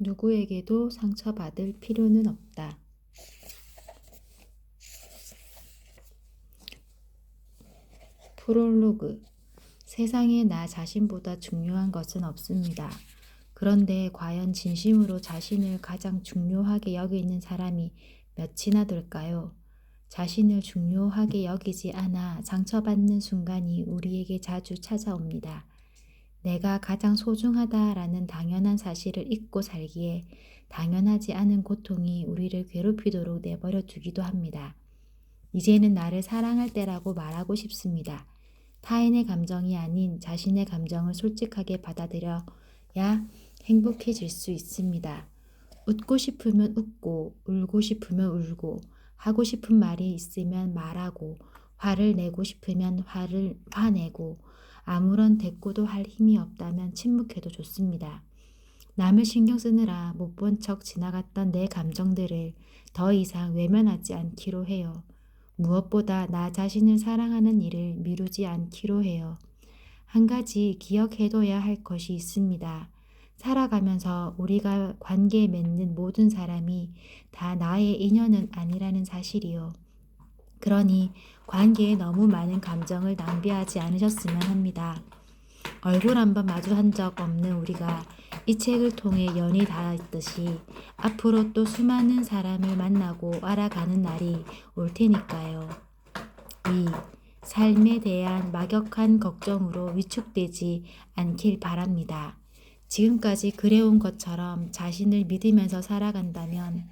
누구에게도 상처받을 필요는 없다. 프롤로그. 세상에 나 자신보다 중요한 것은 없습니다. 그런데 과연 진심으로 자신을 가장 중요하게 여기는 사람이 몇이나 될까요? 자신을 중요하게 여기지 않아 상처받는 순간이 우리에게 자주 찾아옵니다. 내가 가장 소중하다라는 당연한 사실을 잊고 살기에 당연하지 않은 고통이 우리를 괴롭히도록 내버려 두기도 합니다. 이제는 나를 사랑할 때라고 말하고 싶습니다. 타인의 감정이 아닌 자신의 감정을 솔직하게 받아들여야 행복해질 수 있습니다. 웃고 싶으면 웃고, 울고 싶으면 울고, 하고 싶은 말이 있으면 말하고, 화를 내고 싶으면 화내고, 아무런 대꾸도 할 힘이 없다면 침묵해도 좋습니다. 남을 신경 쓰느라 못 본 척 지나갔던 내 감정들을 더 이상 외면하지 않기로 해요. 무엇보다 나 자신을 사랑하는 일을 미루지 않기로 해요. 한 가지 기억해둬야 할 것이 있습니다. 살아가면서 우리가 관계 맺는 모든 사람이 다 나의 인연은 아니라는 사실이요. 그러니 관계에 너무 많은 감정을 낭비하지 않으셨으면 합니다. 얼굴 한번 마주한 적 없는 우리가 이 책을 통해 연이 닿았듯이 앞으로 또 수많은 사람을 만나고 알아가는 날이 올 테니까요. 2. 삶에 대한 막역한 걱정으로 위축되지 않길 바랍니다. 지금까지 그래온 것처럼 자신을 믿으면서 살아간다면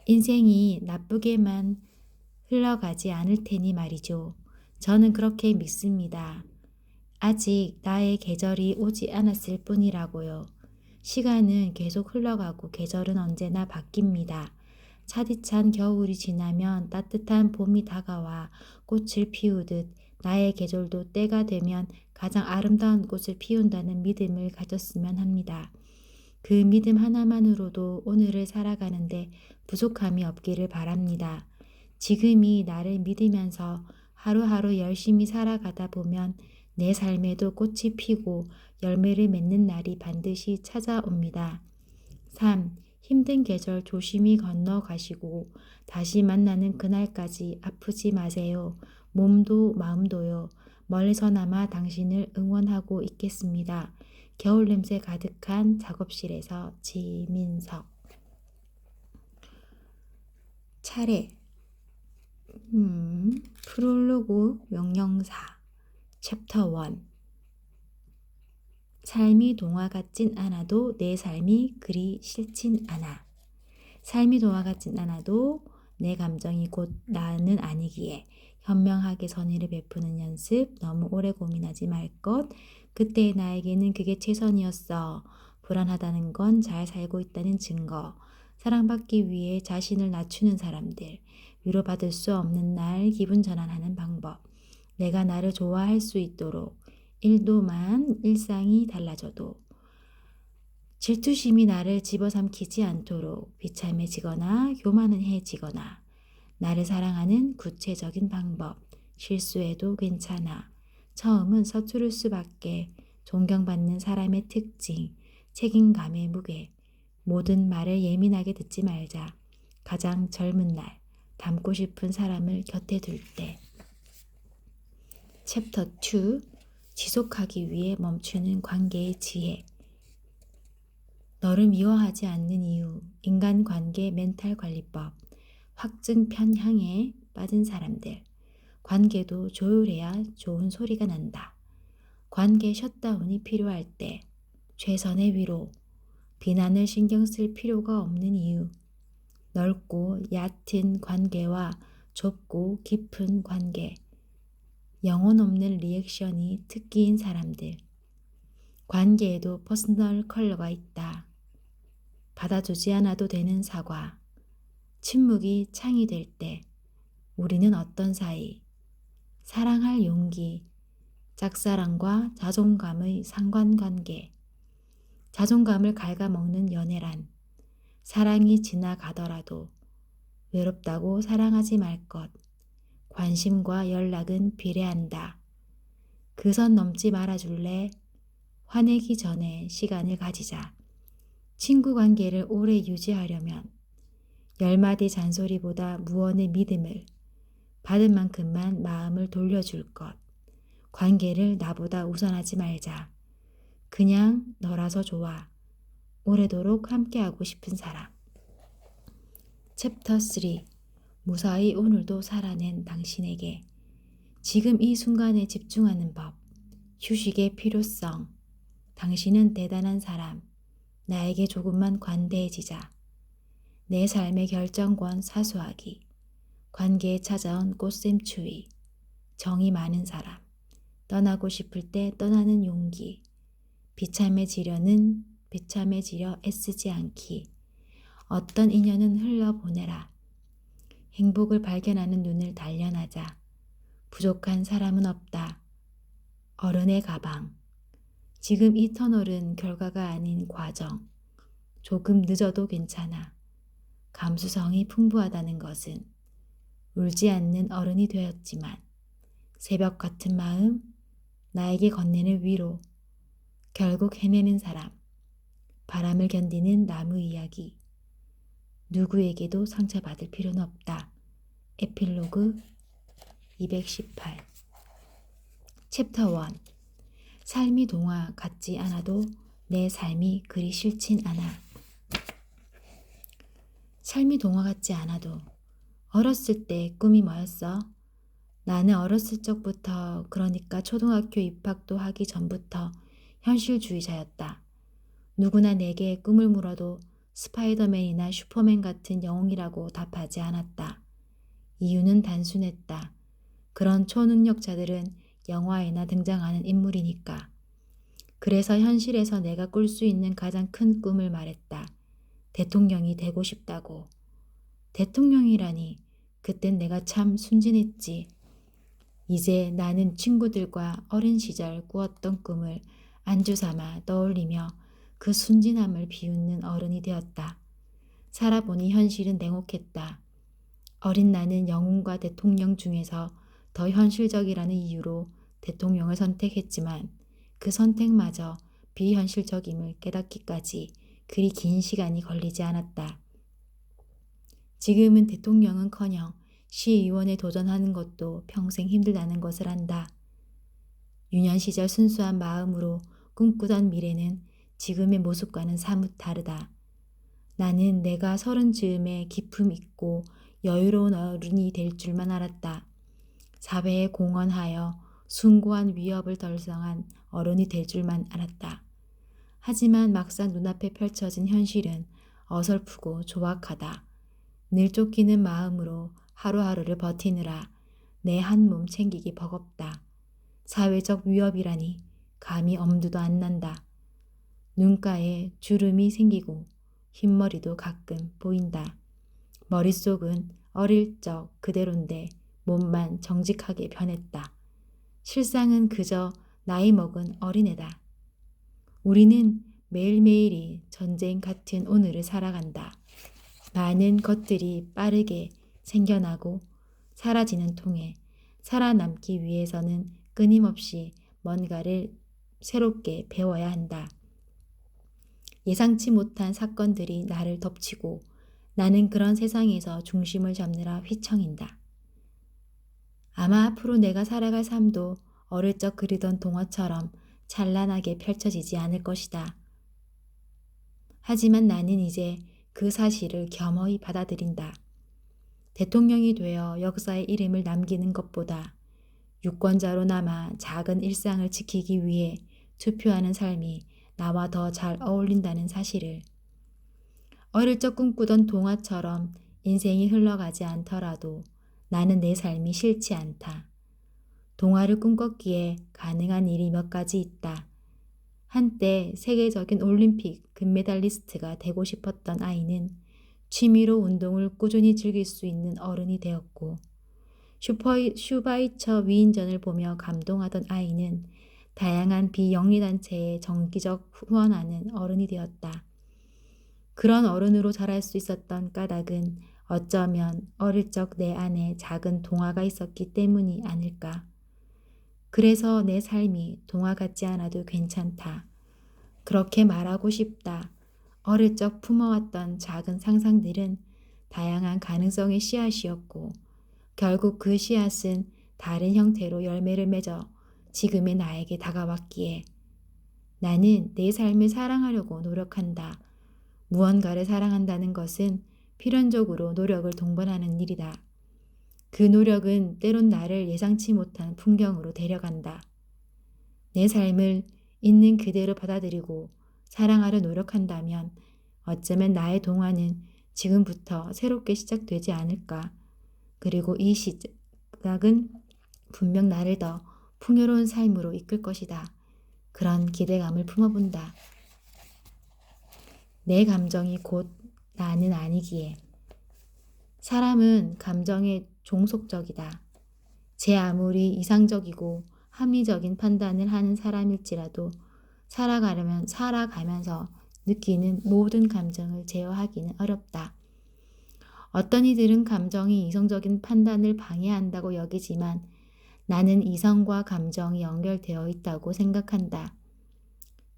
인생이 나쁘게만 흘러가지 않을 테니 말이죠. 저는 그렇게 믿습니다. 아직 나의 계절이 오지 않았을 뿐이라고요. 시간은 계속 흘러가고 계절은 언제나 바뀝니다. 차디찬 겨울이 지나면 따뜻한 봄이 다가와 꽃을 피우듯 나의 계절도 때가 되면 가장 아름다운 꽃을 피운다는 믿음을 가졌으면 합니다. 그 믿음 하나만으로도 오늘을 살아가는데 부족함이 없기를 바랍니다. 지금이 나를 믿으면서 하루하루 열심히 살아가다 보면 내 삶에도 꽃이 피고 열매를 맺는 날이 반드시 찾아옵니다. 3. 힘든 계절 조심히 건너가시고 다시 만나는 그날까지 아프지 마세요. 몸도 마음도요. 멀리서나마 당신을 응원하고 있겠습니다. 겨울 냄새 가득한 작업실에서 지민석. 차례. 프롤로그 명령사. 챕터 1. 삶이 동화 같진 않아도 내 삶이 그리 싫진 않아. 삶이 동화 같진 않아도 내 감정이 곧 나는 아니기에 현명하게 선의를 베푸는 연습, 너무 오래 고민하지 말 것. 그때의 나에게는 그게 최선이었어. 불안하다는 건 잘 살고 있다는 증거. 사랑받기 위해 자신을 낮추는 사람들. 위로받을 수 없는 날 기분 전환하는 방법. 내가 나를 좋아할 수 있도록 1도만 일상이 달라져도 질투심이 나를 집어삼키지 않도록 비참해지거나 교만해지거나 나를 사랑하는 구체적인 방법. 실수해도 괜찮아. 처음은 서투를 수밖에. 존경받는 사람의 특징. 책임감의 무게. 모든 말을 예민하게 듣지 말자. 가장 젊은 날. 닮고 싶은 사람을 곁에 둘 때. 챕터 2. 지속하기 위해 멈추는 관계의 지혜. 너를 미워하지 않는 이유. 인간관계 멘탈 관리법. 확증 편향에 빠진 사람들. 관계도 조율해야 좋은 소리가 난다. 관계 셧다운이 필요할 때. 최선의 위로. 비난을 신경 쓸 필요가 없는 이유. 넓고 얕은 관계와 좁고 깊은 관계. 영혼 없는 리액션이 특기인 사람들. 관계에도 퍼스널 컬러가 있다. 받아주지 않아도 되는 사과. 침묵이 창이 될 때. 우리는 어떤 사이. 사랑할 용기. 짝사랑과 자존감의 상관관계. 자존감을 갉아먹는 연애란. 사랑이 지나가더라도 외롭다고 사랑하지 말 것. 관심과 연락은 비례한다. 그 선 넘지 말아줄래? 화내기 전에 시간을 가지자. 친구 관계를 오래 유지하려면 10마디 잔소리보다 무언의 믿음을 받은 만큼만 마음을 돌려줄 것. 관계를 나보다 우선하지 말자. 그냥 너라서 좋아. 오래도록 함께하고 싶은 사람. 챕터 3. 무사히 오늘도 살아낸 당신에게. 지금 이 순간에 집중하는 법. 휴식의 필요성. 당신은 대단한 사람. 나에게 조금만 관대해지자. 내 삶의 결정권 사수하기. 관계에 찾아온 꽃샘추위. 정이 많은 사람. 떠나고 싶을 때 떠나는 용기. 비참해지려 애쓰지 않기. 어떤 인연은 흘러보내라. 행복을 발견하는 눈을 단련하자. 부족한 사람은 없다. 어른의 가방. 지금 이 터널은 결과가 아닌 과정. 조금 늦어도 괜찮아. 감수성이 풍부하다는 것은 울지 않는 어른이 되었지만 새벽 같은 마음, 나에게 건네는 위로, 결국 해내는 사람, 바람을 견디는 나무 이야기. 누구에게도 상처받을 필요는 없다. 에필로그 218. 챕터 1. 삶이 동화 같지 않아도 내 삶이 그리 싫진 않아. 삶이 동화 같지 않아도 어렸을 때 꿈이 뭐였어? 나는 어렸을 적부터, 그러니까 초등학교 입학도 하기 전부터 현실주의자였다. 누구나 내게 꿈을 물어도 스파이더맨이나 슈퍼맨 같은 영웅이라고 답하지 않았다. 이유는 단순했다. 그런 초능력자들은 영화에나 등장하는 인물이니까. 그래서 현실에서 내가 꿀 수 있는 가장 큰 꿈을 말했다. 대통령이 되고 싶다고. 대통령이라니. 그땐 내가 참 순진했지. 이제 나는 친구들과 어린 시절 꾸었던 꿈을 안주삼아 떠올리며 그 순진함을 비웃는 어른이 되었다. 살아보니 현실은 냉혹했다. 어린 나는 영웅과 대통령 중에서 더 현실적이라는 이유로 대통령을 선택했지만 그 선택마저 비현실적임을 깨닫기까지 그리 긴 시간이 걸리지 않았다. 지금은 대통령은커녕 시의원에 도전하는 것도 평생 힘들다는 것을 안다. 유년 시절 순수한 마음으로 꿈꾸던 미래는 지금의 모습과는 사뭇 다르다. 나는 내가 30즈음에 기품 있고 여유로운 어른이 될 줄만 알았다. 사회에 공헌하여 숭고한 위협을 덜성한 어른이 될 줄만 알았다. 하지만 막상 눈앞에 펼쳐진 현실은 어설프고 조악하다. 늘 쫓기는 마음으로 하루하루를 버티느라 내 한 몸 챙기기 버겁다. 사회적 위협이라니 감히 엄두도 안 난다. 눈가에 주름이 생기고 흰머리도 가끔 보인다. 머릿속은 어릴 적 그대로인데 몸만 정직하게 변했다. 실상은 그저 나이 먹은 어린애다. 우리는 매일매일이 전쟁 같은 오늘을 살아간다. 많은 것들이 빠르게 생겨나고 사라지는 통에 살아남기 위해서는 끊임없이 뭔가를 새롭게 배워야 한다. 예상치 못한 사건들이 나를 덮치고 나는 그런 세상에서 중심을 잡느라 휘청인다. 아마 앞으로 내가 살아갈 삶도 어릴 적 그리던 동화처럼 찬란하게 펼쳐지지 않을 것이다. 하지만 나는 이제 그 사실을 겸허히 받아들인다. 대통령이 되어 역사의 이름을 남기는 것보다 유권자로 남아 작은 일상을 지키기 위해 투표하는 삶이 나와 더 잘 어울린다는 사실을. 어릴 적 꿈꾸던 동화처럼 인생이 흘러가지 않더라도 나는 내 삶이 싫지 않다. 동화를 꿈꿨기에 가능한 일이 몇 가지 있다. 한때 세계적인 올림픽 금메달리스트가 되고 싶었던 아이는 취미로 운동을 꾸준히 즐길 수 있는 어른이 되었고, 슈바이처 위인전을 보며 감동하던 아이는 다양한 비영리단체에 정기적 후원하는 어른이 되었다. 그런 어른으로 자랄 수 있었던 까닭은 어쩌면 어릴 적 내 안에 작은 동화가 있었기 때문이 아닐까. 그래서 내 삶이 동화 같지 않아도 괜찮다. 그렇게 말하고 싶다. 어릴 적 품어왔던 작은 상상들은 다양한 가능성의 씨앗이었고 결국 그 씨앗은 다른 형태로 열매를 맺어 지금의 나에게 다가왔기에 나는 내 삶을 사랑하려고 노력한다. 무언가를 사랑한다는 것은 필연적으로 노력을 동반하는 일이다. 그 노력은 때론 나를 예상치 못한 풍경으로 데려간다. 내 삶을 있는 그대로 받아들이고 사랑하려 노력한다면 어쩌면 나의 동화는 지금부터 새롭게 시작되지 않을까. 그리고 이 시작은 분명 나를 더 풍요로운 삶으로 이끌 것이다. 그런 기대감을 품어본다. 내 감정이 곧 나는 아니기에. 사람은 감정에 종속적이다. 제 아무리 이상적이고 합리적인 판단을 하는 사람일지라도 살아가면서 느끼는 모든 감정을 제어하기는 어렵다. 어떤 이들은 감정이 이성적인 판단을 방해한다고 여기지만 나는 이성과 감정이 연결되어 있다고 생각한다.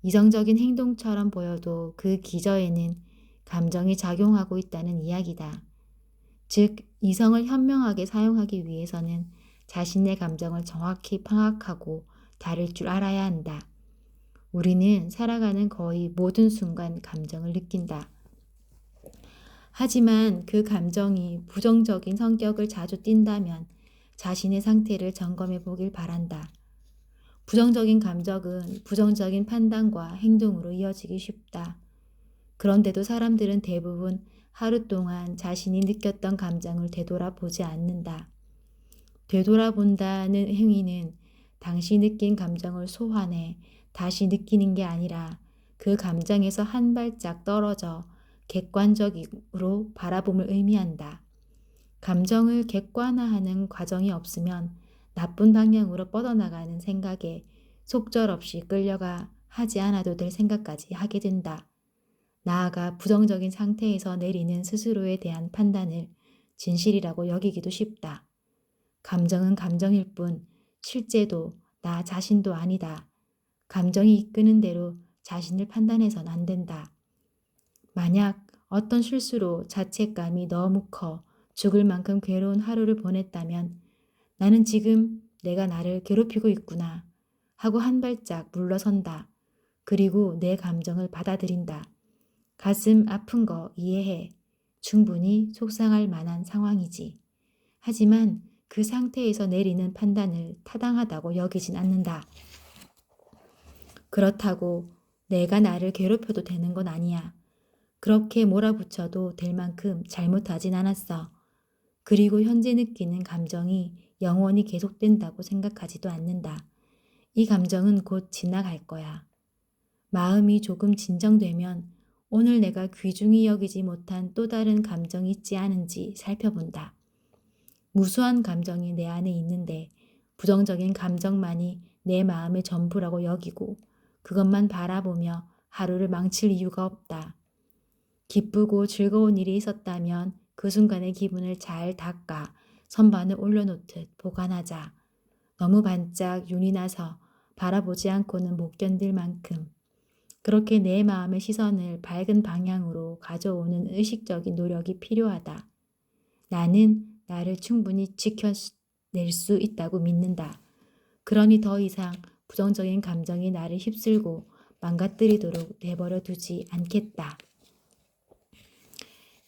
이성적인 행동처럼 보여도 그 기저에는 감정이 작용하고 있다는 이야기다. 즉, 이성을 현명하게 사용하기 위해서는 자신의 감정을 정확히 파악하고 다룰 줄 알아야 한다. 우리는 살아가는 거의 모든 순간 감정을 느낀다. 하지만 그 감정이 부정적인 성격을 자주 띈다면 자신의 상태를 점검해 보길 바란다. 부정적인 감정은 부정적인 판단과 행동으로 이어지기 쉽다. 그런데도 사람들은 대부분 하루 동안 자신이 느꼈던 감정을 되돌아보지 않는다. 되돌아본다는 행위는 당시 느낀 감정을 소환해 다시 느끼는 게 아니라 그 감정에서 한 발짝 떨어져 객관적으로 바라봄을 의미한다. 감정을 객관화하는 과정이 없으면 나쁜 방향으로 뻗어나가는 생각에 속절없이 끌려가 하지 않아도 될 생각까지 하게 된다. 나아가 부정적인 상태에서 내리는 스스로에 대한 판단을 진실이라고 여기기도 쉽다. 감정은 감정일 뿐 실제도 나 자신도 아니다. 감정이 이끄는 대로 자신을 판단해선 안 된다. 만약 어떤 실수로 자책감이 너무 커 죽을 만큼 괴로운 하루를 보냈다면 나는 지금 내가 나를 괴롭히고 있구나 하고 한 발짝 물러선다. 그리고 내 감정을 받아들인다. 가슴 아픈 거 이해해. 충분히 속상할 만한 상황이지. 하지만 그 상태에서 내리는 판단을 타당하다고 여기진 않는다. 그렇다고 내가 나를 괴롭혀도 되는 건 아니야. 그렇게 몰아붙여도 될 만큼 잘못하진 않았어. 그리고 현재 느끼는 감정이 영원히 계속된다고 생각하지도 않는다. 이 감정은 곧 지나갈 거야. 마음이 조금 진정되면 오늘 내가 귀중히 여기지 못한 또 다른 감정이 있지 않은지 살펴본다. 무수한 감정이 내 안에 있는데 부정적인 감정만이 내 마음의 전부라고 여기고 그것만 바라보며 하루를 망칠 이유가 없다. 기쁘고 즐거운 일이 있었다면 그 순간의 기분을 잘 닦아 선반을 올려놓듯 보관하자. 너무 반짝 윤이 나서 바라보지 않고는 못 견딜 만큼 그렇게 내 마음의 시선을 밝은 방향으로 가져오는 의식적인 노력이 필요하다. 나는 나를 충분히 지켜낼 수 있다고 믿는다. 그러니 더 이상 부정적인 감정이 나를 휩쓸고 망가뜨리도록 내버려 두지 않겠다.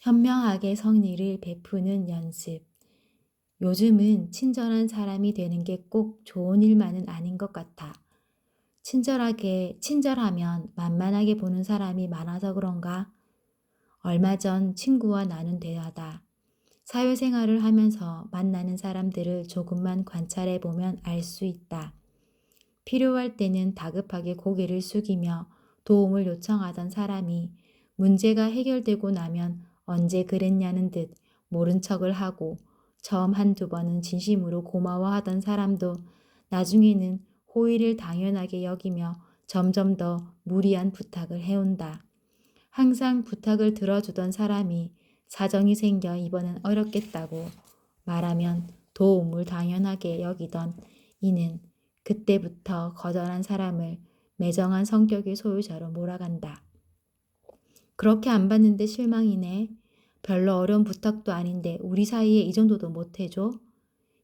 현명하게 성의를 베푸는 연습. 요즘은 친절한 사람이 되는 게 꼭 좋은 일만은 아닌 것 같아. 친절하면 만만하게 보는 사람이 많아서 그런가? 얼마 전 친구와 나눈 대화다. 사회생활을 하면서 만나는 사람들을 조금만 관찰해 보면 알 수 있다. 필요할 때는 다급하게 고개를 숙이며 도움을 요청하던 사람이 문제가 해결되고 나면 언제 그랬냐는 듯 모른 척을 하고 처음 한두 번은 진심으로 고마워하던 사람도 나중에는 호의를 당연하게 여기며 점점 더 무리한 부탁을 해온다. 항상 부탁을 들어주던 사람이 사정이 생겨 이번엔 어렵겠다고 말하면 도움을 당연하게 여기던 이는 그때부터 거절한 사람을 매정한 성격의 소유자로 몰아간다. 그렇게 안 받는데 실망이네. 별로 어려운 부탁도 아닌데 우리 사이에 이 정도도 못 해줘?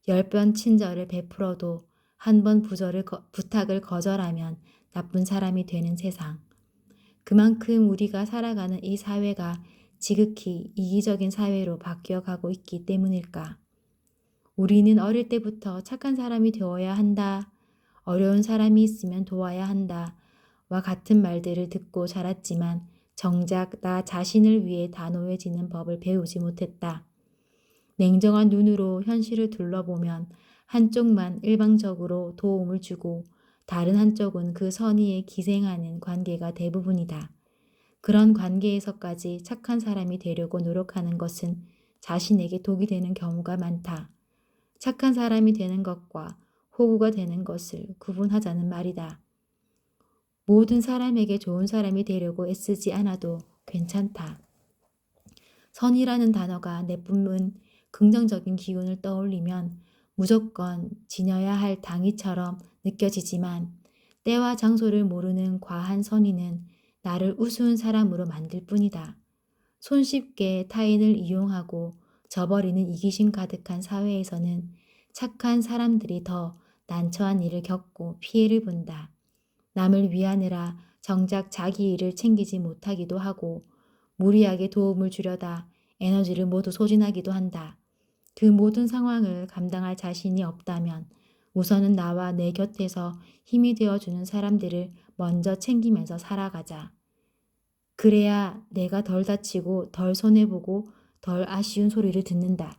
10번 친절을 베풀어도 한 번 부탁을 거절하면 나쁜 사람이 되는 세상. 그만큼 우리가 살아가는 이 사회가 지극히 이기적인 사회로 바뀌어가고 있기 때문일까? 우리는 어릴 때부터 착한 사람이 되어야 한다. 어려운 사람이 있으면 도와야 한다. 와 같은 말들을 듣고 자랐지만 정작 나 자신을 위해 단호해지는 법을 배우지 못했다. 냉정한 눈으로 현실을 둘러보면 한쪽만 일방적으로 도움을 주고 다른 한쪽은 그 선의에 기생하는 관계가 대부분이다. 그런 관계에서까지 착한 사람이 되려고 노력하는 것은 자신에게 독이 되는 경우가 많다. 착한 사람이 되는 것과 호구가 되는 것을 구분하자는 말이다. 모든 사람에게 좋은 사람이 되려고 애쓰지 않아도 괜찮다. 선이라는 단어가 내뿜은 긍정적인 기운을 떠올리면 무조건 지녀야 할 당위처럼 느껴지지만 때와 장소를 모르는 과한 선의는 나를 우스운 사람으로 만들 뿐이다. 손쉽게 타인을 이용하고 저버리는 이기심 가득한 사회에서는 착한 사람들이 더 난처한 일을 겪고 피해를 본다. 남을 위하느라 정작 자기 일을 챙기지 못하기도 하고 무리하게 도움을 주려다 에너지를 모두 소진하기도 한다. 그 모든 상황을 감당할 자신이 없다면 우선은 나와 내 곁에서 힘이 되어주는 사람들을 먼저 챙기면서 살아가자. 그래야 내가 덜 다치고 덜 손해보고 덜 아쉬운 소리를 듣는다.